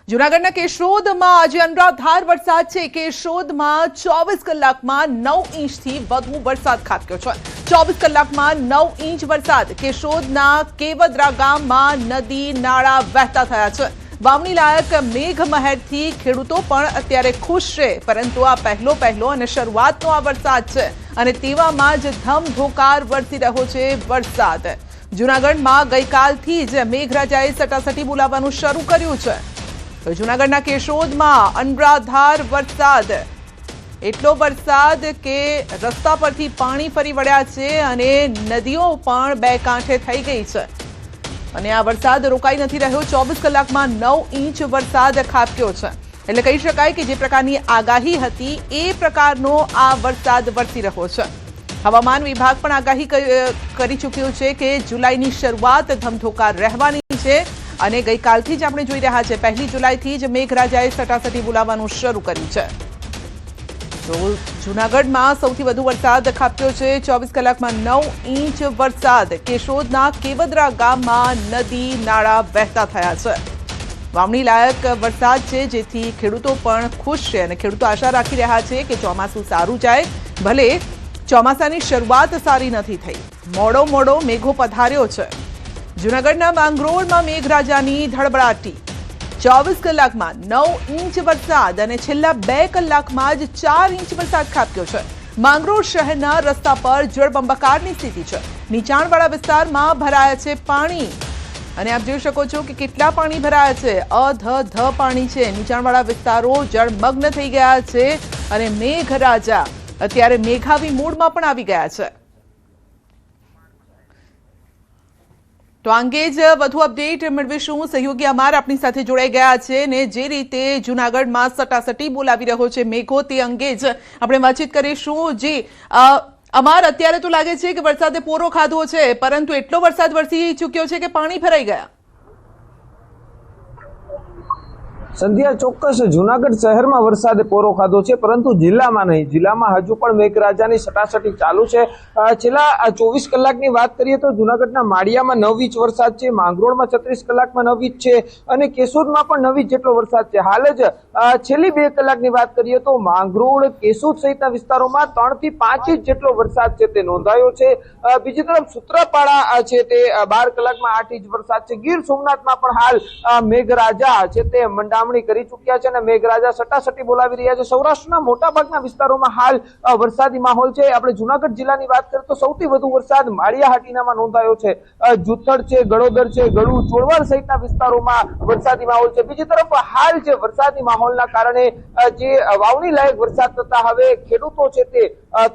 જૂનાગઢના કેશોદમાં આજે અનરાધાર વરસાદ છે। કેશોદમાં 24 કલાકમાં 9 ઇંચથી વધુ વરસાદ ખાબક્યો છે। 24 કલાકમાં 9 ઇંચ વરસાદ। કેશોદના કેવદરા ગામમાં નદી નાળા વહેતા થયા છે। વાવણી લાયક મેઘમહેરથી ખેડૂતો પણ અત્યારે ખુશ છે, પરંતુ આ પહેલો અને શરૂઆતનો આ વરસાદ છે અને તેવામાં જ ધમધોકાર વરસી રહ્યો છે વરસાદ। જૂનાગઢમાં ગઈકાલથી જ મેઘરાજાએ સટાસટી બોલાવવાનું શરૂ કર્યું છે। તો જૂનાગઢના કેશોદમાં અનરાધાર વરસાદ, એટલો વરસાદ કે રસ્તા પરથી પાણી ફરી વળ્યા છે અને નદીઓ પણ બે કાંઠે થઈ ગઈ છે અને આ વરસાદ રોકાઈ નથી રહ્યો। 24 કલાકમાં 9 ઇંચ વરસાદ ખાબક્યો છે, એટલે કહી શકાય કે જે પ્રકારની આગાહી હતી એ પ્રકારનો આ વરસાદ વરસી રહ્યો છે। હવામાન વિભાગ પણ આગાહી કરી ચૂક્યું છે કે જુલાઈની શરૂઆત ધમધોકાર રહેવાની છે અને ગઈકાલથી જ આપણે જોઈ રહ્યા છે 1 જુલાઈથી જ મેઘરાજાએ સટાસટી બોલાવવાનું શરૂ કર્યું છે। તો જૂનાગઢમાં સૌથી વધુ વરસાદ ખાબક્યો છે। 24 કલાકમાં 9 ઇંચ વરસાદ। કેશોદના કેવદરા ગામમાં નદી નાળા વહેતા થયા છે। વાવણી લાયક વરસાદ છે, જેથી ખેડૂતો પણ ખુશ છે અને ખેડૂતો આશા રાખી રહ્યા છે કે ચોમાસું સારું જાય। ભલે ચોમાસાની શરૂઆત સારી નથી થઈ, મોડો મેઘો પધાર્યો છે। જૂનાગઢના માંગરોળમાં મેઘરાજાની ધડબડાટી। 24 કલાકમાં 9 ઇંચ વરસાદ અને છેલ્લા 2 કલાકમાં જ 4 ઇંચ વરસાદ ખાબક્યો છે। માંગરોળ શહેરના રસ્તા પર જળબંબાકારની સ્થિતિ છે। નીચાણવાળા વિસ્તારમાં ભરાયા છે પાણી અને આપ જોઈ શકો છો કે કેટલા પાણી ભરાયા છે। અધધ પાણી છે। નીચાણવાળા વિસ્તારો જળમગ્ન થઈ ગયા છે અને મેઘરાજા અત્યારે મેઘાવી મૂડમાં પણ આવી ગયા છે। તો આ અંગે જ વધુ અપડેટ મેળવીશું। સહયોગી અમાર આપણી સાથે જોડાઈ ગયા છે ને જે રીતે જૂનાગઢમાં સટાસટી બોલાવી રહ્યો છે મેઘો, તે અંગે જ આપણે વાતચીત કરીશું। જી અમાર, અત્યારે તો લાગે છે કે વરસાદે પોરો ખાધો છે, પરંતુ એટલો વરસાદ વરસી ચૂક્યો છે કે પાણી ભરાઈ ગયા। સંધ્યા, ચોક્કસ જૂનાગઢ શહેરમાં વરસાદે પોરો ખાધો છે, પરંતુ જિલ્લામાં નહીં। જિલ્લામાં હજુ પણ મેઘરાજાની સટાસટી ચાલુ છે। છેલ્લા 24 કલાકની વાત કરીએ તો જૂનાગઢના માળિયામાં 9 ઇંચ વરસાદ છે, માંગરોળમાં 36 કલાકમાં 9 ઇંચ છે અને કેશોદમાં પણ 9 ઇંચ જેટલો વરસાદ છે। હાલ જ છેલ્લી 2 કલાકની વાત કરીએ તો માંગરોળ, કેશોદ સહિતના વિસ્તારોમાં 3 થી 5 ઇંચ જેટલો વરસાદ છે તે નોંધાયો છે। બીજી તરફ સૂત્રાપાડા છે તે 12 કલાકમાં 8 ઇંચ વરસાદ છે। ગીર સોમનાથમાં પણ હાલ મેઘરાજા છે તે કરી ચૂક્યા છે અને મેઘરાજા સટાસટી બોલાવી રહ્યા છે। સૌરાષ્ટ્રના મોટાભાગના વિસ્તારોમાં હાલ વરસાદી માહોલ છે। આપણે જૂનાગઢ જિલ્લાની વાત કરીએ તો સૌથી વધુ વરસાદ માળિયા હાટીનામાં નોંધાયો છે। જુથડ છે, ગળોદર છે, ગળુ, ચોળવાડ સહિતના વિસ્તારોમાં વરસાદી માહોલ છે। બીજી તરફ હાલ જે વરસાદી માહોલના કારણે જે વાવણી લાયક વરસાદ થતા હવે ખેડૂતો છે તે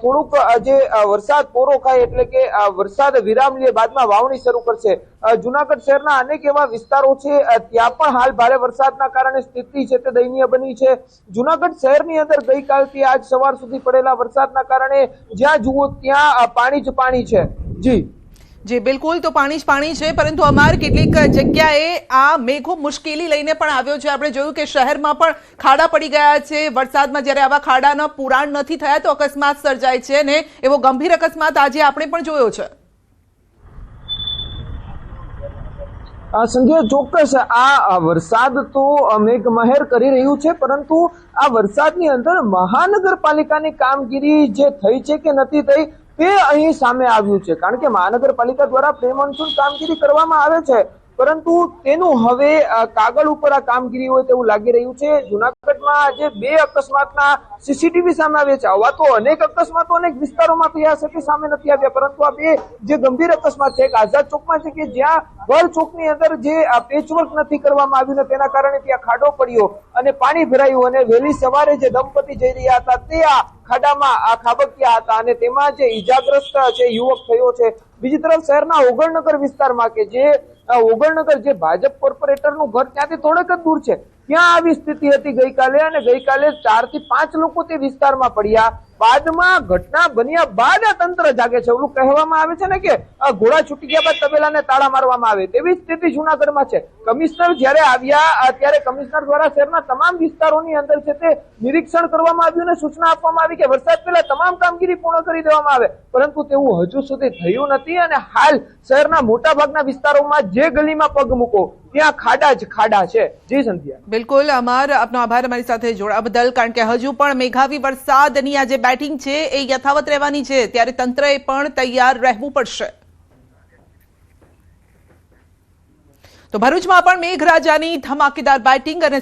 થોડુંક જે વરસાદ પોરો ખાય એટલે કે વરસાદ વિરામ લે બાદમાં વાવણી શરૂ કરશે। જૂનાગઢ શહેરના અનેક એવા વિસ્તારો છે ત્યાં પણ હાલ ભારે વરસાદના કારણે સ્થિતિ છે તે દયનીય બની છે। જૂનાગઢ શહેરની અંદર ગઈકાલથી આજ સવાર સુધી પડેલા વરસાદના કારણે જ્યાં જુઓ ત્યાં પાણી જ પાણી છે। જી બિલકુલ, તો પાણી જ પાણી છે, પરંતુ અમારે કેટલીક જગ્યાએ આ મેઘો મુશ્કેલી લઈને પણ આવ્યો છે। આપણે જોયું કે શહેરમાં પણ ખાડા પડી ગયા છે। વરસાદમાં જ્યારે આવા ખાડાના પુરાણ નથી થયા તો અકસ્માત સર્જાય છે ને એવો ગંભીર અકસ્માત આજે આપણે પણ જોયો છે। સંજય, ચોક્કસ આ વરસાદ તો મેઘમહેર કરી રહ્યું છે, પરંતુ આ વરસાદની અંદર મહાનગરપાલિકાની કામગીરી જે થઈ છે કે નથી થઈ તે અહીં સામે આવ્યું છે। કારણ કે મહાનગરપાલિકા દ્વારા પ્રી મોન્સૂન કામગીરી કરવામાં આવે છે, પરંતુ તેનું હવે કાગળ ઉપર આ કામગીરી હોય તેવું લાગી રહ્યું છે। જૂનાગઢમાં આજે 2 અકસ્માતના સીસીટીવી સામે આવ્યા છે। આવા તો અનેક અકસ્માતો અનેક વિસ્તારોમાં થયા છે તે સામે નથી આવ્યા, પરંતુ આ 2 જે ગંભીર અકસ્માત છે, એક આઝાદ ચોકમાં છે કે જ્યાં વર ચોકની અંદર જે પેચવર્ક નથી કરવામાં આવ્યું ને તેના કારણે ત્યાં ખાડો પડ્યો અને પાણી ભરાયું અને વહેલી સવારે જે દંપતી જઈ રહ્યા હતા તે આ ખાડામાં ખાબક્યા હતા અને તેમાં જે ઈજાગ્રસ્ત છે યુવક થયો છે। બીજી તરફ શહેરના ઓગણનગર વિસ્તારમાં કે જે ઓગણનગર જે ભાજપ કોર્પોરેટરનું ઘર ત્યાંથી થોડેક જ દૂર છે, ત્યાં આવી સ્થિતિ હતી ગઈકાલે અને ગઈકાલે 4 થી 5 લોકો તે વિસ્તારમાં પડ્યા। બાદમાં ઘટના બન્યા બાદ આ તંત્ર જાગે છે। ઓલું કહેવામાં આવે છે ને કે ઘોડા છૂટી ગયા બાદ તબેલાને તાળા મારવામાં આવે, તેવી સ્થિતિ જૂનાગઢમાં છે। કમિશનર જ્યારે આવ્યા ત્યારે કમિશનર દ્વારા શહેરના તમામ વિસ્તારોની અંદર છે તે નિરીક્ષણ કરવામાં આવ્યું અને સૂચના આપવામાં આવી કે વરસાદ પહેલા તમામ કામગીરી પૂર્ણ કરી દેવામાં આવે, પરંતુ તેવું હજુ સુધી થયું નથી અને હાલ શહેરના મોટા ભાગના વિસ્તારોમાં જે ગલીમાં પગ મૂકો ત્યાં ખાડા જ ખાડા છે। જી સંધ્યા। બિલકુલ અમર, આપનો આભાર અમારી સાથે જોડાવા બદલ, કારણ કે હજુ પણ મેઘાવી વરસાદની આ જે બેટિંગ છે એ યથાવત રહેવાની છે, ત્યારે તંત્રએ પણ તૈયાર રહેવું પડશે। તો ભરૂચમાં પણ મેઘરાજાની ધમાકેદાર બેટિંગ અને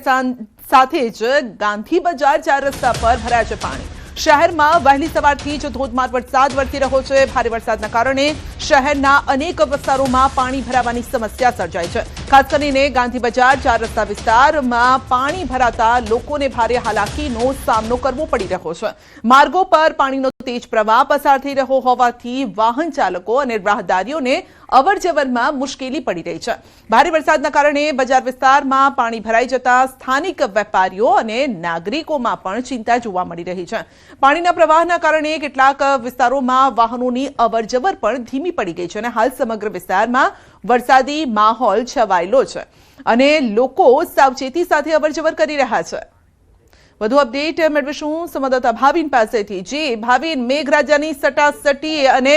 સાથે જ ગાંધી બજાર 4 રસ્તા પર ભરાયા છે પાણી। શહેરમાં વહેલી સવારથી જ ધોધમાર વરસાદ વરસી રહ્યો છે। ભારે વરસાદના કારણે શહેરના અનેક વિસ્તારોમાં પાણી ભરાવાની સમસ્યા સર્જાઈ છે। ખાસ કરીને ગાંધી બજાર 4 રસ્તા વિસ્તારમાં પાણી ભરાતા લોકોને ભારે હાલાકીનો સામનો કરવો પડી રહ્યો છે। માર્ગો પર પાણીનો તેજ પ્રવાહ પસાર થઈ રહ્યો હોવાથી વાહન ચાલકો અને રાહદારીઓને અવરજવરમાં મુશ્કેલી પડી રહી છે। ભારે વરસાદના કારણે બજાર વિસ્તારમાં પાણી ભરાઈ જતા સ્થાનિક વેપારીઓ અને નાગરિકોમાં પણ ચિંતા જોવા મળી રહી છે। પાણીના પ્રવાહના કારણે કેટલાક વિસ્તારોમાં વાહનોની અવરજવર પણ ધીમી પડી ગઈ છે અને હાલ સમગ્ર વિસ્તારમાં વરસાદી માહોલ છવાયેલો છે અને લોકો સાવચેતી સાથે અવરજવર કરી રહ્યા છે। વધુ અપડેટ મેળવીશું સંવાદદાતા ભાવિન પાસેથી। જી ભાવિન, મેઘરાજાની સટાસટી અને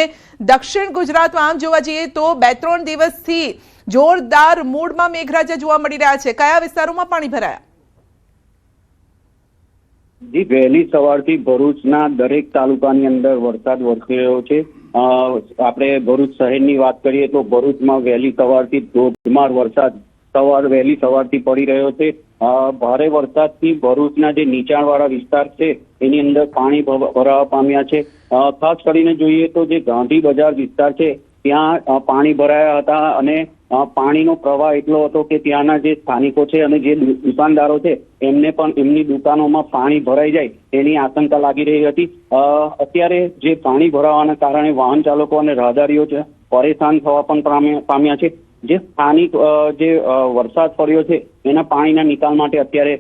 દક્ષિણ ગુજરાતમાં આમ જોવા જઈએ તો 2-3 દિવસથી જોરદાર મૂડમાં મેઘરાજા જોવા મળી રહ્યા છે। કયા વિસ્તારોમાં પાણી ભરાયા? જી, વહેલી સવારથી ભરૂચના દરેક તાલુકાની અંદર વરસાદ વરસી રહ્યો છે। આપણે ભરૂચ શહેરની વાત કરીએ તો ભરૂચમાં વહેલી સવારથી ધોધમાર વરસાદ વહેલી સવારથી પડી રહ્યો છે। ભારે વરસાદથી ભરૂચના જે નીચાણવાળા વિસ્તાર છે એની અંદર પાણી ભરાવા પામ્યા છે। ખાસ કરીને જોઈએ તો જે ગાંધી બજાર વિસ્તાર છે ત્યાં પાણી ભરાયા હતા અને પાણીનો પ્રવાહ એટલો હતો કે ત્યાંના જે સ્થાનિકો છે અને જે દુકાનદારો છે એમને પણ એમની દુકાનોમાં પાણી ભરાઈ જાય એની આશંકા લાગી રહી હતી। અત્યારે જે પાણી ભરાવાના કારણે વાહન ચાલકો અને રાહદારીઓ છે પરેશાન થવા પણ પામ્યા છે। જે સ્થાનિક જે વરસાદ પડ્યો છે એના પાણીના નિકાલ માટે અત્યારે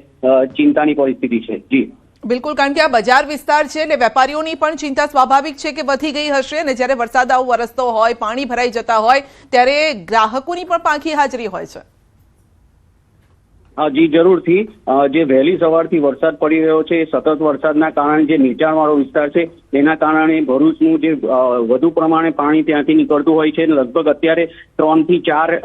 ચિંતાની પરિસ્થિતિ છે। જી બિલકુલ, કારણ કે આ બજાર વિસ્તાર છે એટલે વેપારીઓની પણ ચિંતા સ્વાભાવિક છે કે વધી ગઈ હશે અને જ્યારે વરસાદ આવો વરસતો હોય, પાણી ભરાઈ જતા હોય ત્યારે ગ્રાહકોની પણ પાંખી હાજરી હોય છે। જી જરૂરથી। જે વહેલી સવારથી વરસાદ પડી રહ્યો છે સતત વરસાદના કારણે જે નીચાણવાળો વિસ્તાર છે તેના કારણે ભરૂચનું જે વધુ પ્રમાણે પાણી ત્યાંથી નીકળતું હોય છે। લગભગ અત્યારે 3 થી 4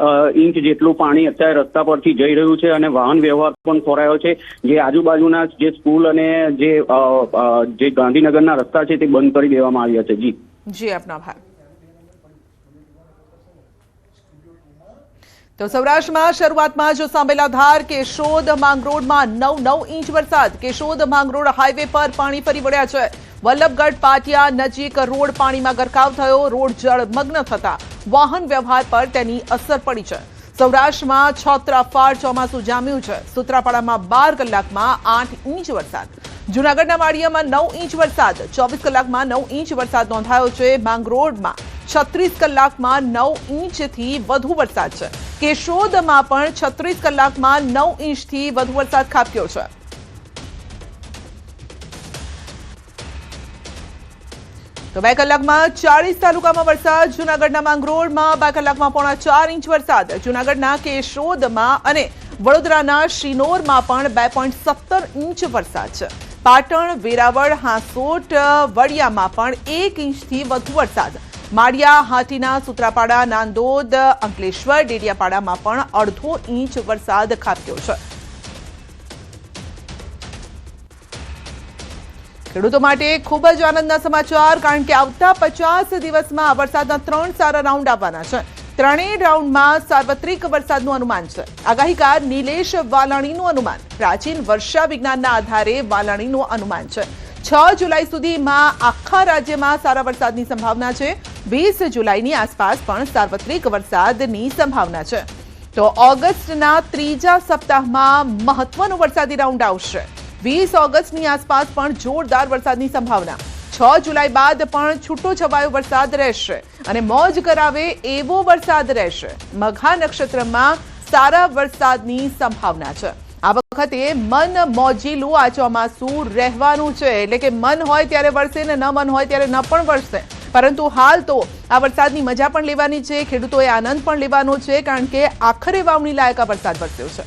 ઇંચ જેટલું પાણી અત્યારે રસ્તા પરથી જઈ રહ્યું છે અને વાહન વ્યવહાર પણ ખોરાયો છે। જે આજુબાજુના જે સ્કૂલ અને જે ગાંધીનગરના રસ્તા છે તે બંધ કરી દેવામાં આવ્યા છે। જી આપનો આભાર। તો સૌરાષ્ટ્રમાં શરૂઆતમાં જો સાંબેલાધાર કેશોદ માંગરોળમાં 9 ઇંચ વરસાદ। કેશોદ માંગરોળ હાઈવે પર પાણી ફરી વળ્યા છે। વલ્લભગઢ પાટિયા નજીક રોડ પાણીમાં ગરકાવ થયો। રોડ જળમગ્ન થતા વાહન વ્યવહાર પર તેની અસર પડી છે। સૌરાષ્ટ્રમાં છોતરાફાળ ચોમાસું જામ્યું છે। સૂત્રાપાડામાં 12 કલાકમાં 8 ઇંચ વરસાદ। જૂનાગઢના વાડિયામાં 9 ઇંચ વરસાદ। 24 કલાકમાં 9 ઇંચ વરસાદ નોંધાયો છે। માંગરોળમાં 36 કલાકમાં 9 ઇંચથી વધુ વરસાદ છે। કેશોદમાં પણ 36 કલાકમાં 9 ઇંચથી વધુ વરસાદ ખાબક્યો છે। તો 2 કલાકમાં 40 તાલુકામાં વરસાદ। જૂનાગઢના માંગરોળમાં 2 કલાકમાં 4.5 ઇંચ વરસાદ। જૂનાગઢના કેશોદમાં અને વડોદરાના શિનોરમાં પણ 2.17 ઇંચ વરસાદ છે। પાટણ, વેરાવળ, હાંસોટ, વડિયામાં પણ 1 ઇંચથી વધુ વરસાદ। માળિયા, હાટીના, સૂત્રાપાડા, નાંદોદ, અંકલેશ્વર, ડેડિયાપાડામાં પણ 1/2 ઇંચ વરસાદ ખાબક્યો છે। ખેડૂતો માટે ખૂબ જ આનંદના સમાચાર, કારણ કે આવતા 50 દિવસમાં આ વરસાદના 3 સારા રાઉન્ડ આવવાના છે। ત્રણેય રાઉન્ડમાં સાર્વત્રિક વરસાદનું અનુમાન છે। આગાહીકાર નીલેશ વાલાણીનું અનુમાન પ્રાચીન વર્ષા વિજ્ઞાનના આધારે વાલાણીનું અનુમાન છે। 6 જુલાઈ સુધીમાં આખા રાજ્યમાં સારા વરસાદની સંભાવના છે। 20 જુલાઈની આસપાસ પણ સાર્વત્રિક વરસાદની સંભાવના છે। તો ઓગસ્ટના 3જા સપ્તાહમાં મહત્વનો વરસાદી રાઉન્ડ આવશે। 20 ઓગસ્ટની આસપાસ પણ જોરદાર વરસાદની સંભાવના। 6 જુલાઈ બાદ પણ છૂટો છવાયો વરસાદ રહેશે અને મોજ કરાવે એવો વરસાદ રહેશે। મઘા નક્ષત્રમાં સારા વરસાદની સંભાવના છે। આ વખતે મન મોજીલું આ ચોમાસું રહેવાનું છે, એટલે કે મન હોય ત્યારે વરસે ને ન મન હોય ત્યારે ન પણ વરસે, પરંતુ હાલ તો આ વરસાદની મજા પણ લેવાની છે। ખેડૂતોએ આનંદ પણ લેવાનો છે, કારણ કે આખરે વાવણી લાયક આ વરસાદ વરસ્યો છે।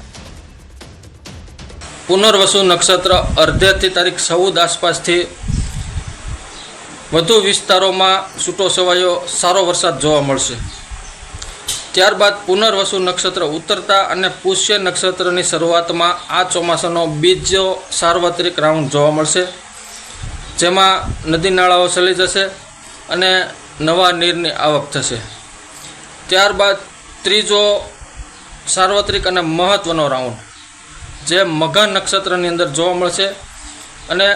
પુનર્વસુ નક્ષત્ર અર્ધેથી તારીખ 14 આસપાસથી વધુ વિસ્તારોમાં છૂટો છવાયો સારો વરસાદ જોવા મળશે। ત્યારબાદ પુનર્વસુ નક્ષત્ર ઉતરતા અને પુષ્ય નક્ષત્રની શરૂઆતમાં આ ચોમાસાનો બીજો સાર્વત્રિક રાઉન્ડ જોવા મળશે, જેમાં નદી નાળાઓ ચલી જશે અને નવા નીરની આવક થશે. ત્યારબાદ ત્રીજો સાર્વત્રિક અને મહત્ત્વનો રાઉન્ડ જે મઘા નક્ષત્રની અંદર જોવા મળશે અને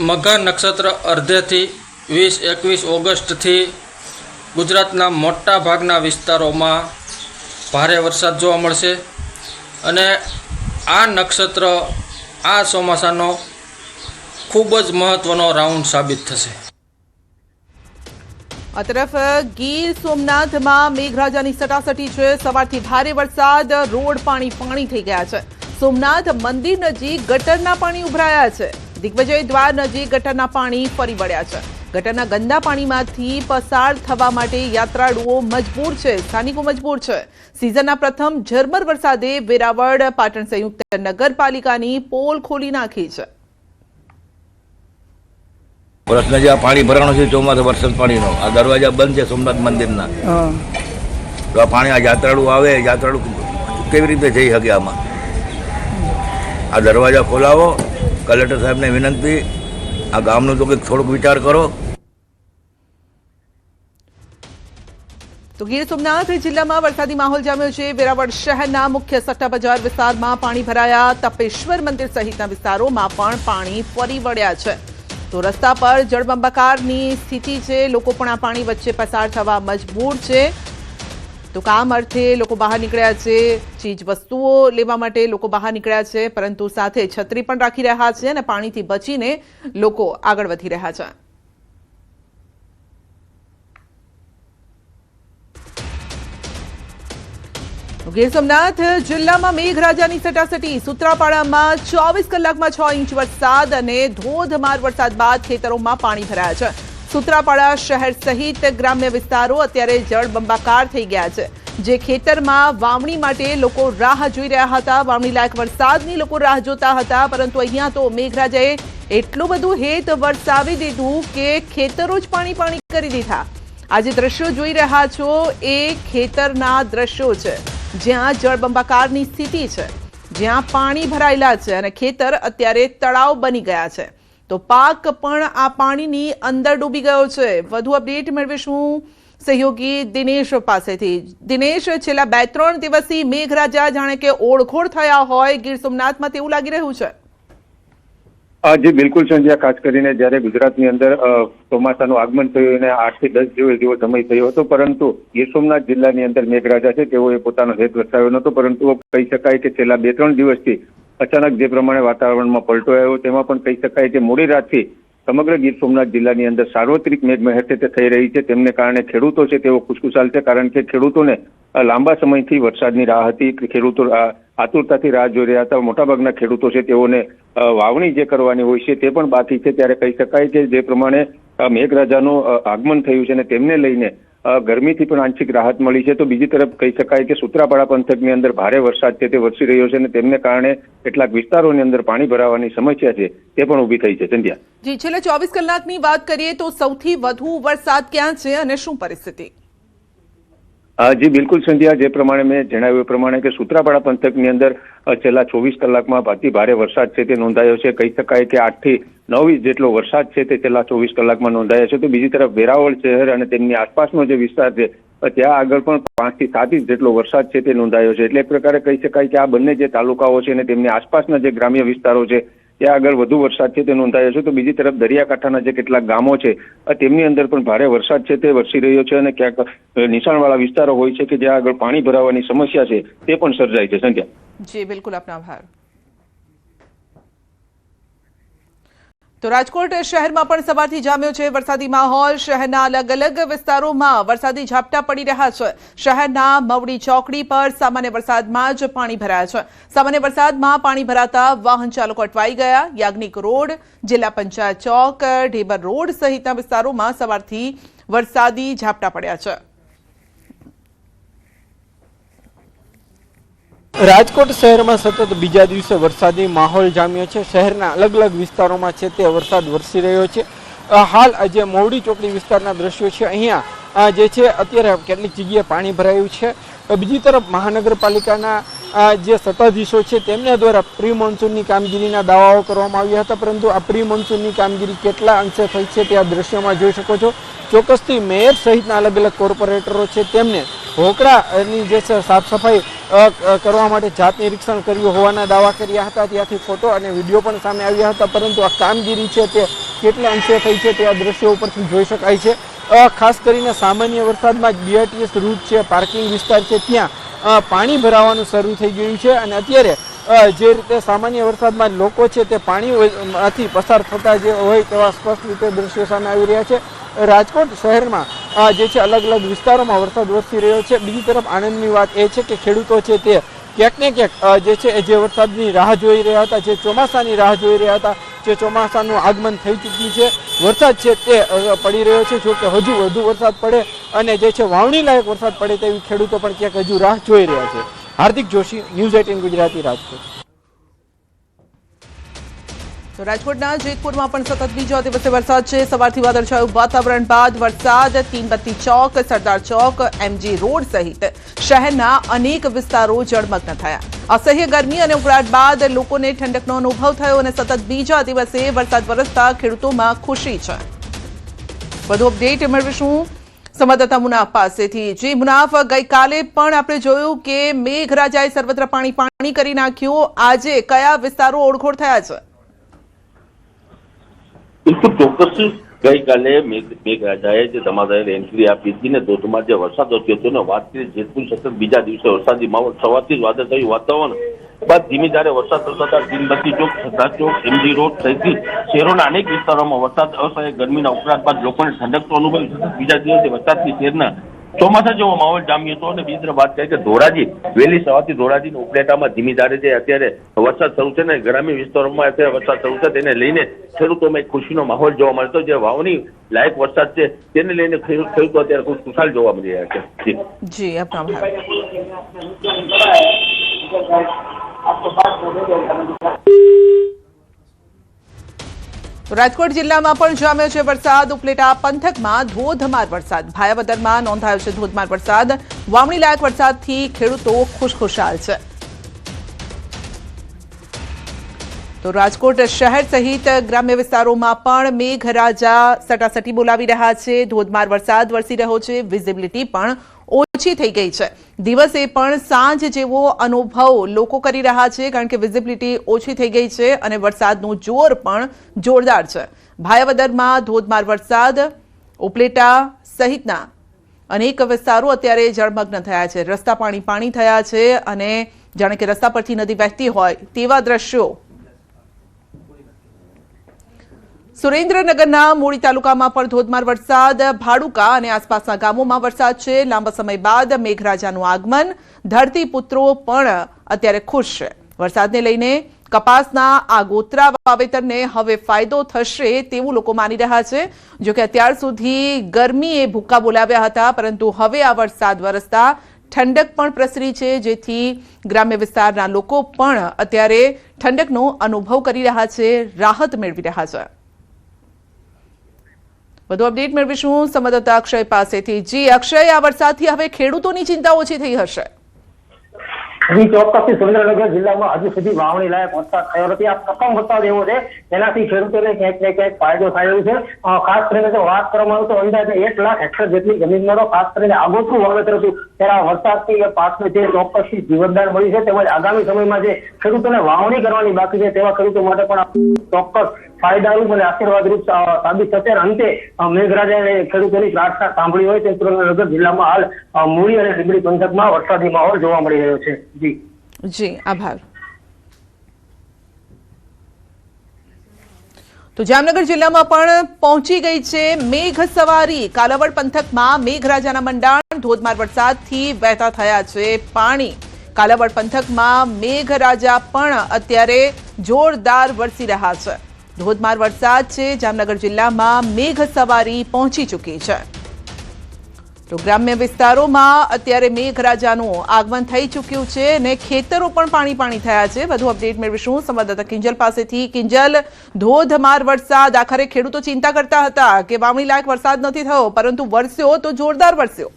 મઘા નક્ષત્ર અર્ધેથી 20-21 ઓગસ્ટથી ગુજરાતના મોટા ભાગના વિસ્તારોમાં ભારે વરસાદ જોવા મળશે અને આ નક્ષત્ર આ ચોમાસાનો ખૂબ જ મહત્ત્વનો રાઉન્ડ સાબિત થશે. આ તરફ ગીર સોમનાથમાં મેઘરાજાની સટાસટી છે. સવારથી ભારે વરસાદ, રોડ પાણી થઈ ગયા છે. સોમનાથ મંદિર નજીક ગટરના પાણી ઉભરાયા છે. દિગ્વિજય દ્વાર નજીક ગટરના પાણી ફરી વળ્યા છે. ગટરના ગંદા પાણીમાંથી પસાર થવા માટે યાત્રાળુઓ મજબૂર છે, સ્થાનિકો મજબૂર છે. સિઝનના પ્રથમ ઝરમર વરસાદે વેરાવળ પાટણ સંયુક્ત નગરપાલિકાની પોલ ખોલી નાખી છે. વર્ષના જે આ પાણી ભરાણો છે ચોમાસા વરસાદ પાણીનો, આ દરવાજા બંધ છે સોમનાથ મંદિરના, તો આ પાણી આ યાત્રાળુ આવે, યાત્રાળુ કેવી રીતે જઈ શકે આમાં? આ દરવાજા ખોલાવો. કલેક્ટર સાહેબને વિનંતી, આ ગામનું તો કંઈક થોડોક વિચાર કરો. તો ગીર સોમનાથ જિલ્લામાં વરસાદી માહોલ જામ્યો છે. વેરાવળ શહેરના મુખ્ય સટ્ટા બજાર વિસ્તારમાં પાણી ભરાયા. તપેશ્વર મંદિર સહિતના વિસ્તારોમાં પણ પાણી ફરી વળ્યા છે. તો રસ્તા પર જળબંબાકારની સ્થિતિ છે. લોકો પણ આ પાણી વચ્ચે પસાર થવા મજબૂર છે. તો કામ અર્થે લોકો બહાર નીકળ્યા છે, ચીજ વસ્તુઓ લેવા માટે લોકો બહાર નીકળ્યા છે, પરંતુ સાથે છત્રી પણ રાખી રહ્યા છે અને પાણીથી બચીને લોકો આગળ વધી રહ્યા છે. ગીર સોમનાથ જિલ્લામાં મેઘરાજાની સટાસટી. સૂત્રાપાડામાં 24 કલાકમાં 6 ઇંચ વરસાદ અને ધોધમાર વરસાદ બાદ ખેતરોમાં પાણી ભરાયા છે. સૂત્રાપાડા શહેર સહિત ગ્રામ્ય વિસ્તારો અત્યારે જળબંબાકાર થઈ ગયા છે. જે ખેતરમાં વાવણી માટે લોકો રાહ જોઈ રહ્યા હતા, વાવણી લાયક વરસાદની લોકો રાહ જોતા હતા, પરંતુ અહીંયા તો મેઘરાજાએ એટલું બધું હેત વરસાવી દીધું કે ખેતરો જ પાણી કરી દીધા. આજે દ્રશ્યો જોઈ રહ્યા છો એ ખેતરના દ્રશ્યો છે, જ્યાં જળબંબાકારની સ્થિતિ છે, જ્યાં પાણી ભરાયેલા છે અને ખેતર અત્યારે તળાવ બની ગયા છે. તો પાક પણ આ પાણીની અંદર ડૂબી ગયો છે. વધુ અપડેટ મેળવીશું સહયોગી દિનેશ પાસેથી. દિનેશ, છેલ્લા 2-3 દિવસથી મેઘરાજા જાણે કે ઓળખોળ થયા હોય ગીર સોમનાથમાં તેવું લાગી રહ્યું છે. જી બિલકુલ સંજ્યા, ખાસ કરીને જ્યારે ગુજરાતની અંદર ચોમાસાનું આગમન થયું અને 8 થી 10 જેવો સમય થયો હતો, પરંતુ ગીર સોમનાથ જિલ્લાની અંદર મેઘરાજા છે તેઓએ પોતાનો હેત વરસાવ્યો નહોતો. પરંતુ કહી શકાય કે છેલ્લા 2-3 દિવસથી અચાનક જે પ્રમાણે વાતાવરણમાં પલટો આવ્યો, તેમાં પણ કહી શકાય કે મોડી રાતથી સમગ્ર ગીર સોમનાથ જિલ્લાની અંદર સાર્વત્રિક મેઘમહેર છે તે થઈ રહી છે. તેમને કારણે ખેડૂતો છે તેઓ ખુશખુશાલ છે, કારણ કે ખેડૂતોને લાંબા સમયથી વરસાદની રાહ હતી. ખેડૂતો આતુરતાથી રાહ જોઈ રહ્યા હતા. મોટાભાગના ખેડૂતો છે તેઓને વાવણી જે કરવાની હોય છે તે પણ બાકી છે. ત્યારે કહી શકાય કે જે પ્રમાણે મેઘરાજાનું આગમન થયું છે અને તેમને લઈને ગરમીથી પણ આંશિક રાહત મળી છે. તો બીજી તરફ કહી શકાય કે સૂત્રાપાડા પંથકની અંદર ભારે વરસાદ છે તે વરસી રહ્યો છે અને તેમને કારણે કેટલાક વિસ્તારોની અંદર પાણી ભરાવાની સમસ્યા છે તે પણ ઊભી થઈ છે. સંધ્યા જી, છેલ્લા 24 કલાકની વાત કરીએ તો સૌથી વધુ વરસાદ ક્યાં છે અને શું પરિસ્થિતિ? જી બિલકુલ સંધ્યા, જે પ્રમાણે મેં જણાવ્યું એ પ્રમાણે કે સૂત્રાપાડા પંથકની અંદર છેલ્લા 24 કલાકમાં અતિ ભારે વરસાદ છે તે નોંધાયો છે. કહી શકાય કે 8 થી 9 ઇંચ જેટલો વરસાદ છે તે છેલ્લા 24 કલાકમાં નોંધાયો છે. તો બીજી તરફ વેરાવળ શહેર અને તેમની આસપાસનો જે વિસ્તાર છે ત્યાં આગળ પણ 5 થી 7 ઇંચ જેટલો વરસાદ છે તે નોંધાયો છે. એટલે એક પ્રકારે કહી શકાય કે આ બંને જે તાલુકાઓ છે અને તેમની આસપાસના જે ગ્રામ્ય વિસ્તારો છે ત્યાં આગળ વધુ વરસાદ છે તે નોંધાયો છે. તો બીજી તરફ દરિયાકાંઠાના જે કેટલાક ગામો છે તેમની અંદર પણ ભારે વરસાદ છે તે વરસી રહ્યો છે અને ક્યાંક નીચાણવાળા વિસ્તારો હોય છે કે જ્યાં આગળ પાણી ભરાવાની સમસ્યા છે તે પણ સર્જાય છે. સંજ્ઞા જી બિલકુલ, આપનો આભાર. તો રાજકોટ શહેરમાં પણ સવારથી જામ્યો છે વરસાદી માહોલ. શહેરના અલગ અલગ વિસ્તારોમાં વરસાદી ઝાપટા પડી રહ્યા છે. શહેરના મવડી ચોકડી પર સામાન્ય વરસાદમાં જ પાણી ભરાયા છે. સામાન્ય વરસાદમાં પાણી ભરાતા વાહન ચાલકો અટવાઈ ગયા. યાજ્ઞિક રોડ, જિલ્લા પંચાયત ચોક, ઢેબર રોડ સહિતના વિસ્તારોમાં સવારથી વરસાદી ઝાપટા પડ્યા છે. રાજકોટ શહેરમાં સતત બીજા દિવસે વરસાદી માહોલ જામ્યો છે. શહેરના અલગ અલગ વિસ્તારોમાં છે તે વરસાદ વરસી રહ્યો છે. હાલ જે મવડી ચોકડી વિસ્તારના દ્રશ્યો છે, અહીંયા જે છે અત્યારે કેટલીક જગ્યાએ પાણી ભરાયું છે. બીજી તરફ મહાનગરપાલિકાના જે સત્તાધીશો છે તેમના દ્વારા પ્રી મોન્સૂનની કામગીરીના દાવાઓ કરવામાં આવ્યા હતા, પરંતુ આ પ્રી મોન્સૂનની કામગીરી કેટલા અંશે થઈ છે તે આ દ્રશ્યમાં જોઈ શકો છો. ચોક્કસથી મેયર સહિતના અલગ અલગ કોર્પોરેટરો છે તેમને હોકળાની જે છે સાફ સફાઈ કરવા માટે જાત નિરીક્ષણ કર્યું હોવાના દાવા કર્યા હતા. ત્યાંથી ફોટો અને વિડીયો પણ સામે આવ્યા હતા, પરંતુ આ કામગીરી છે તે કેટલા અંશે થઈ છે તે આ દ્રશ્યો ઉપરથી જોઈ શકાય છે. ખાસ કરીને સામાન્ય વરસાદમાં BRTS રૂટ છે, પાર્કિંગ વિસ્તાર છે, ત્યાં પાણી ભરાવાનું શરૂ થઈ ગયું છે અને અત્યારે જે રીતે સામાન્ય વરસાદમાં લોકો છે તે પાણીમાંથી પસાર થતા જે હોય તેવા સ્પષ્ટ રીતે દ્રશ્યો સામે આવી રહ્યા છે. રાજકોટ શહેરમાં જે છે અલગ અલગ વિસ્તારોમાં વરસાદ વરસી રહ્યો છે. બીજી તરફ આનંદની વાત એ છે કે ખેડૂતો છે તે ક્યાંક ને ક્યાંક જે છે જે વરસાદની રાહ જોઈ રહ્યા હતા, જે ચોમાસાની રાહ જોઈ રહ્યા હતા, જે ચોમાસાનું આગમન થઈ ચૂક્યું છે, વરસાદ છે તે પડી રહ્યો છે. જો કે હજુ વધુ વરસાદ પડે અને જે છે વાવણી લાયક વરસાદ પડે તેવી ખેડૂતો પણ ક્યાંક હજુ રાહ જોઈ રહ્યા છે. હાર્દિક જોશી, ન્યૂઝ 18 ગુજરાતી, રાજકોટ. તો રાજકોટના જેતપુરમાં પણ સતત બીજા દિવસે વરસાદ છે. સવારથી વાદળછાયું વાતાવરણ બાદ વરસાદ તીનબત્તી ચોક, સરદાર ચોક, MG રોડ સહિત શહેરના અનેક વિસ્તારો જળમગ્ન થયા. અસહ્ય ગરમી અને ઉકળાટ બાદ લોકોને ઠંડકનો અનુભવ થયો અને સતત બીજા દિવસે વરસાદ વરસતા ખેડૂતોમાં ખુશી છે. વધુ અપડેટ મેળવીશું સંવાદદાતા મુનાફ પાસેથી. જી મુનાફ, ગઈકાલે પણ આપણે જોયું કે મેઘરાજાએ સર્વત્ર પાણી કરી નાખ્યું. આજે કયા વિસ્તારો ઓળખોળ થયા છે? બિલકુલ ચોક્કસ ગઈકાલે મેઘરાજાએ જે ધમાધાર એન્ટ્રી આપી હતી ને ધોધમાર જે વરસાદ થયો હતો ને વાત કરીએ જેતપુર સતત બીજા દિવસે વરસાદી માહોલ, સવારથી જ વાદળછાયું વાતાવરણ બાદ ધીમી ધારે વરસાદ થતા તીનબત્તી ચોક, સરદાર ચોક, MG રોડ સહિત શહેરોના અનેક વિસ્તારોમાં વરસાદ અસહ્ય ગરમીના ઉકળાટ બાદ લોકોને ઠંડકનો અનુભવ બીજા દિવસે વરસાદથી શહેરના ચોમાસા જેવો માહોલ જામ્યો હતો. અને બીજી તરફ વાત કરીએ કે ધોરાજી વહેલી સવારથી ધોરાજીના ઉપલેટામાં ધીમી ધારે જે અત્યારે વરસાદ શરૂ છે ને ગ્રામ્ય વિસ્તારોમાં અત્યારે વરસાદ શરૂ છે તેને લઈને ખેડૂતોમાં એક ખુશીનો માહોલ જોવા મળતો. જે વાવણી લાયક વરસાદ છે તેને લઈને ખેડૂતો અત્યારે ખુશાલ જોવા મળી રહ્યા છે. જી આપનો રાજકોટ જિલ્લામાં પણ જામ્યો છે વરસાદ. ઉપલેટા પંથકમાં ધોધમાર વરસાદ, ભાયાવદરમાં નોંધાયો છે ધોધમાર વરસાદ. વાવણી લાયક વરસાદથી ખેડૂતો ખુશખુશાલ છે. તો રાજકોટ શહેર સહિત ગ્રામ્ય વિસ્તારોમાં પણ મેઘરાજા સટાસટી બોલાવી રહ્યા છે. ધોધમાર વરસાદ વરસી રહ્યો છે. વિઝિબિલિટી પણ ઓછી થઈ ગઈ છે. દિવસે પણ સાંજ જેવો અનુભવ લોકો કરી રહ્યા છે, કારણ કે વિઝિબિલિટી ઓછી થઈ ગઈ છે અને વરસાદનું જોર પણ જોરદાર છે. ભાયાવદરમાં ધોધમાર વરસાદ, ઉપલેટા સહિતના અનેક વિસ્તારો અત્યારે જળમગ્ન થયા છે. રસ્તા પાણી થયા છે અને જાણે કે રસ્તા પરથી નદી વહેતી હોય તેવા દ્રશ્યો. સુરેન્દ્રનગરના મૂળી તાલુકામાં પણ ધોધમાર વરસાદ. ભાડુકા અને આસપાસના ગામોમાં વરસાદ છે. લાંબા સમય બાદ મેઘરાજાનું આગમન. ધરતીપુત્રો પણ અત્યારે ખુશ છે. વરસાદને લઈને કપાસના આગોતરા વાવેતરને હવે ફાયદો થશે તેવું લોકો માની રહ્યા છે. જો કે અત્યાર સુધી ગરમીએ ભૂક્કા બોલાવ્યા હતા, પરંતુ હવે આ વરસાદ વરસતા ઠંડક પણ પ્રસરી છે, જેથી ગ્રામ્ય વિસ્તારના લોકો પણ અત્યારે ઠંડકનો અનુભવ કરી રહ્યા છે, રાહત મેળવી રહ્યા છે. વધુ અપડેટ મેળવીશું સંવાદદાતા અક્ષય પાસેથી. જી અક્ષય, આ વરસાદથી હવે ખેડૂતોની ચિંતા ઓછી થઈ હશે? ચોક્કસથી સુરેન્દ્રનગર જિલ્લામાં હજુ સુધી વાવણી લાયક વરસાદ થયો નથી. આ પ્રથમ વરસાદ એવો છે તેનાથી ખેડૂતોને ક્યાંક ને ક્યાંક ફાયદો થાય છે. ખાસ કરીને જો વાત કરવામાં આવે તો અંદાજે 1 લાખ હેક્ટર જેટલી જમીનમાં ખાસ કરીને આગોતરું વાવેતર હતું ત્યારે વરસાદથી પાકને જે ચોક્કસથી જીવનદાન મળ્યું છે, તેમજ આગામી સમયમાં જે ખેડૂતોને વાવણી કરવાની બાકી છે તેવા ખેડૂતો માટે પણ ચોક્કસ ફાયદારૂપ અને આશીર્વાદરૂપ સાબિત થશે. અંતે મેઘરાજાએ ખેડૂતોની પ્રાર્થના સાંભળી હોય તેમ સુરેન્દ્રનગર જિલ્લામાં હાલ મૂળી અને લીંબડી પંથકમાં વરસાદી માહોલ જોવા મળી રહ્યો છે. જી આભાર. તો જામનગર જિલ્લામાં પણ પહોંચી ગઈ છે મેઘ સવારી. કાલાવડ પંથકમાં મેઘરાજાના મંડાણ. ધોધમાર વરસાદથી વહેતા થયા છે પાણી. કાલાવડ પંથકમાં મેઘરાજા પણ અત્યારે જોરદાર વરસી રહ્યા છે. ધોધમાર વરસાદ છે. જામનગર જિલ્લામાં મેઘ સવારી પહોંચી ચૂકી છે. તો ગ્રામ્ય વિસ્તારોમાં અત્યારે મેઘરાજાનું આગમન થઈ ચૂક્યું છે અને ખેતરો પણ પાણી થયા છે. વધુ અપડેટ મેળવીશું સંવાદદાતા કિંજલ પાસેથી. કિંજલ, ધોધમાર વરસાદ, આખરે ખેડૂતો ચિંતા કરતા હતા કે વાવણી લાયક વરસાદ નથી થયો, પરંતુ વરસ્યો તો જોરદાર વરસ્યો.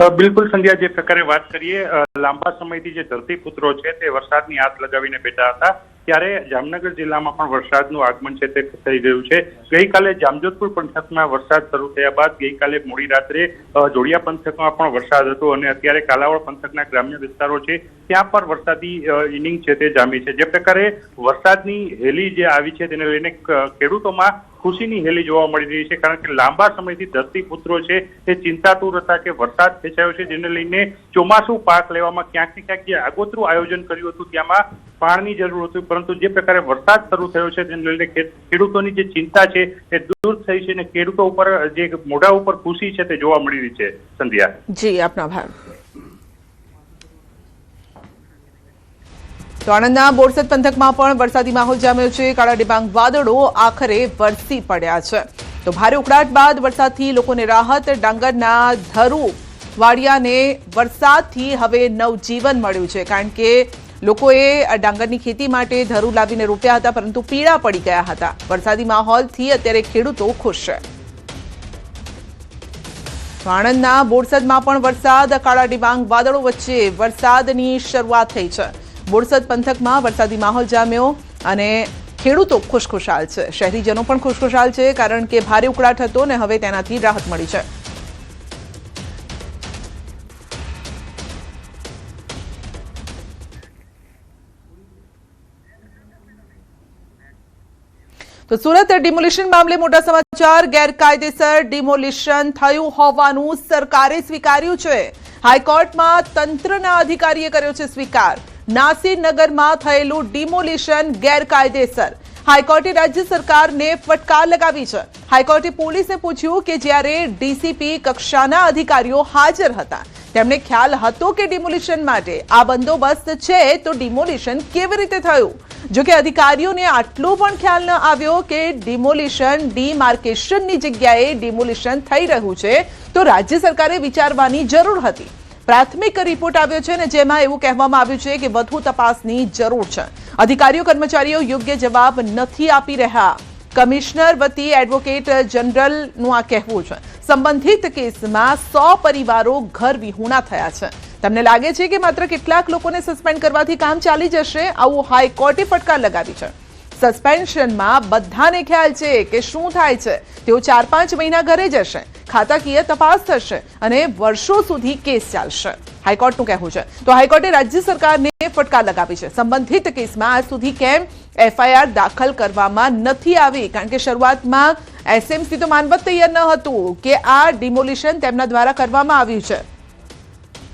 બિલકુલ સંધ્યા, જે પ્રકારે વાત કરીએ, લાંબા સમયથી જે ધરતીપુત્રો છે તે વરસાદની આસ લગાવીને બેઠા હતા, ત્યારે જામનગર જિલ્લામાં પણ વરસાદનું આગમન છે તે થઈ ગયું છે. ગઈકાલે જામજોધપુર પંથકમાં વરસાદ શરૂ થયા બાદ ગઈકાલે મોડી રાત્રે જોડિયા પંથકમાં પણ વરસાદ હતો અને અત્યારે કાલાવડ પંથકના ગ્રામ્ય વિસ્તારો છે ત્યાં પણ વરસાદી ઇનિંગ છે તે જામી છે. જે પ્રકારે વરસાદની હેલી જે આવી છે તેને લઈને ખેડૂતોમાં ખુશીની હેલી જોવા મળી રહી છે, કારણ કે લાંબા સમયથી ધરતીપુત્રો છે તે ચિંતાતુર હતા કે વરસાદ ખેંચાયો છે, જેને લઈને ચોમાસું પાક લેવામાં ક્યાંક ને ક્યાંક જે આગોતરું આયોજન કર્યું હતું ત્યાંમાં પાણીની જરૂર હતી, પરંતુ જે પ્રકારે વરસાદ શરૂ થયો છે તેને લઈને ખેડૂતોની જે ચિંતા છે એ દૂર થઈ છે અને ખેડૂતો ઉપર જે મોઢા ઉપર ખુશી છે તે જોવા મળી રહી છે. સંધ્યા જી, આપનો આભાર. તો આણંદના બોરસદ પંથકમાં પણ વરસાદી માહોલ જામ્યો છે. કાળા ડિબાંગ વાદળો આખરે વરસી પડ્યા છે. તો ભારે ઉકળાટ બાદ વરસાદથી લોકોને રાહત. ડાંગરના ધરુ વાડિયાને વરસાદથી હવે નવજીવન મળ્યું છે, કારણ કે લોકોએ ડાંગરની ખેતી માટે ધરુ લાવીને રોપ્યા હતા, પરંતુ પીળા પડી ગયા હતા. વરસાદી માહોલથી અત્યારે ખેડૂતો ખુશ છે. આણંદના બોરસદમાં પણ વરસાદ. કાળા ડિબાંગ વાદળો વચ્ચે વરસાદની શરૂઆત થઈ છે. બોરસદ પંથકમાં વરસાદી માહોલ જામ્યો અને ખેડૂતો ખુશખુશાલ છે. શહેરીજનો પણ ખુશખુશાલ છે, કારણ કે ભારે ઉકળાટ હતો ને હવે તેનાથી રાહત મળી છે. તો સુરત ડિમોલિશન મામલે મોટા સમાચાર. ગેરકાયદેસર ડિમોલિશન થયું હોવાનું સરકારે સ્વીકાર્યું છે. હાઈકોર્ટમાં તંત્રના અધિકારીએ કર્યો છે સ્વીકાર. નાસીરનગરમાં થયેલું ડિમોલિશન ગેરકાયદેસર. હાઈકોર્ટે રાજ્ય સરકારને ફટકાર લગાવી છે. હાઈકોર્ટે પોલીસને પૂછ્યું કે જ્યારે ડીસીપી કક્ષાના અધિકારીઓ હાજર હતા, તેમને ખ્યાલ હતો કે ડિમોલિશન માટે આ બંદોબસ્ત છે, તો ડિમોલિશન કેવી રીતે થયું? જો કે અધિકારીઓને આટલો પણ ખ્યાલ ન આવ્યો કે ડિમોલિશન ડીમાર્કેશનની જગ્યાએ ડિમોલિશન થઈ રહ્યું છે, તો રાજ્ય સરકારે વિચારવાની જરૂર હતી. પ્રાથમિક રિપોર્ટ આવ્યો છે ને જેમાં એવું કહેવામાં આવ્યું છે કે વધુ તપાસની જરૂર છે. અધિકારીઓ કર્મચારીઓ યોગ્ય જવાબ નથી આપી રહ્યા. કમિશનર વતી એડવોકેટ જનરલનું આ કહેવું છે. સંબંધિત કેસમાં 100 પરિવારો ઘર વિહોણા થયા છે. તમને લાગે છે કે માત્ર કેટલાક લોકોને સસ્પેન્ડ કરવાથી કામ ચાલી જશે? આવું હાઈકોર્ટે ફટકાર લગાવી છે. સસ્પેન્શનમાં બધાને ખ્યાલ છે કે શું થાય છે. તેઓ 4-5 મહિના ઘરે જશે, ખાતાકીય તપાસ થશે અને વર્ષો સુધી કેસ ચાલશે. હાઈકોર્ટનું કહેવું છે. તો હાઈકોર્ટે રાજ્ય સરકારને ફટકાર લગાવી છે. સંબંધિત કેસમાં આજ સુધી કેમ એફઆઈઆર દાખલ કરવામાં નથી આવી? કારણ કે શરૂઆતમાં એસએમસી તો માનવત તૈયાર ન હતું કે આ ડિમોલિશન તેમના દ્વારા કરવામાં આવ્યું છે.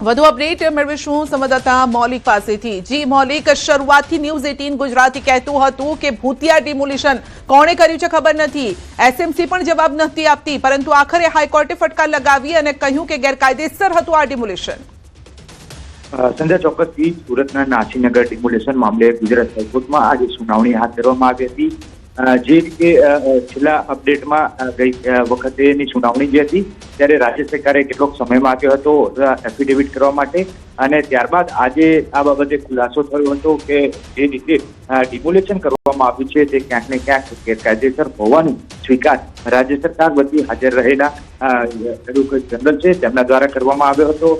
વધુ અપડેટ મેળવીશું સંવાદદાતા મૌલિક પાસેથી. જી મૌલિક, શરૂઆતથી ન્યૂઝ 18 ગુજરાતી કહેતું હતું કે ભૂતિયા ડિમોલિશન કોણે કર્યું છે ખબર નથી, એસએમસી પણ જવાબ નથી આપતી, પરંતુ આખરે હાઈકોર્ટે ફટકાર લગાવી અને કહ્યું કે ગેરકાયદેસર હતું આ ડિમોલિશન. સંધ્યા, ચોક્કસથી સુરતના નાસીનગર ડિમોલિશન મામલે ગુજરાત હાઈકોર્ટમાં આજે સુનાવણી હાથ ધરવામાં આવી હતી. જે રીતે છેલ્લા અપડેટમાં ગઈ વખતેની સુનાવણી જે હતી ત્યારે રાજ્ય સરકારે કેટલોક સમય માંગ્યો હતો એફિડેવિટ કરવા માટે, અને ત્યારબાદ આજે આ બાબતે ખુલાસો થયો હતો કે જે રીતે ડિમોલિશન કરવામાં આવ્યું છે તે ક્યાંક ને ક્યાંક ગેરકાયદેસર હોવાનું સ્વીકાર રાજ્ય સરકાર વતી હાજર રહેલા એડવોકેટ જનરલ છે તેમના દ્વારા કરવામાં આવ્યો હતો.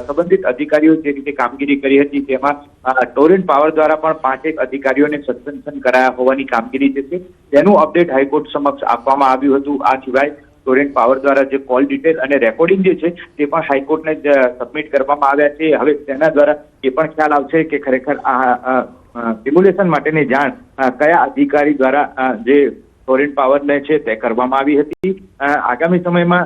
સંબંધિત અધિકારીઓ જે રીતે કામગીરી કરી હતી તેમાં ટોરેન્ટ પાવર દ્વારા પણ 5 અધિકારીઓને સસ્પેન્શન કરાયા હોવાની કામગીરી જે છે તેનું અપડેટ હાઈકોર્ટ સમક્ષ આપવામાં આવ્યું હતું. આ સિવાય ટોરેન્ટ પાવર દ્વારા જે કોલ ડિટેલ અને રેકોર્ડિંગ જે છે તે પણ હાઈકોર્ટને સબમિટ કરવામાં આવ્યા છે. હવે તેના દ્વારા એ પણ ખ્યાલ આવશે કે ખરેખર આ ડિમોલિશન માટેની જાણ કયા અધિકારી દ્વારા જે ટોરેન્ટ પાવરને છે તે કરવામાં આવી હતી. આગામી સમયમાં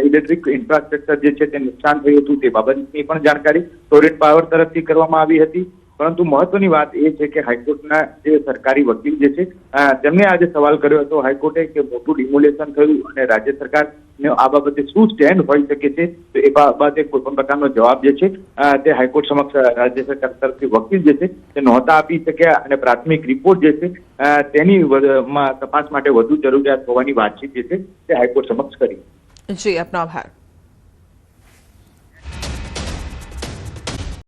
ઇલેક્ટ્રિક ઇન્ફ્રાસ્ટ્રક્ચર જે છે તે નુકસાન થયું હતું તે બાબતની પણ જાણકારી ટોરેન્ટ પાવર તરફથી કરવામાં આવી હતી. પરંતુ મહત્વની વાત એ છે કે હાઈકોર્ટના જે સરકારી વકીલ જે છે તેમને આજે સવાલ કર્યો હતો હાઈકોર્ટે કે મોટું ડિમોલેશન થયું અને રાજ્ય સરકાર આ બાબતે શું સ્ટેન્ડ હોઈ શકે છે, તો એ બાબતે કોઈ પણ પ્રકારનો જવાબ જે છે તે હાઈકોર્ટ સમક્ષ રાજ્ય સરકાર તરફથી વકીલ જે છે તે નહોતા આપી શક્યા, અને પ્રાથમિક રિપોર્ટ જે છે તેની તપાસ માટે વધુ જરૂરિયાત હોવાની વાતચીત જે છે તે હાઈકોર્ટ સમક્ષ કરી. જી, આપનો આભાર.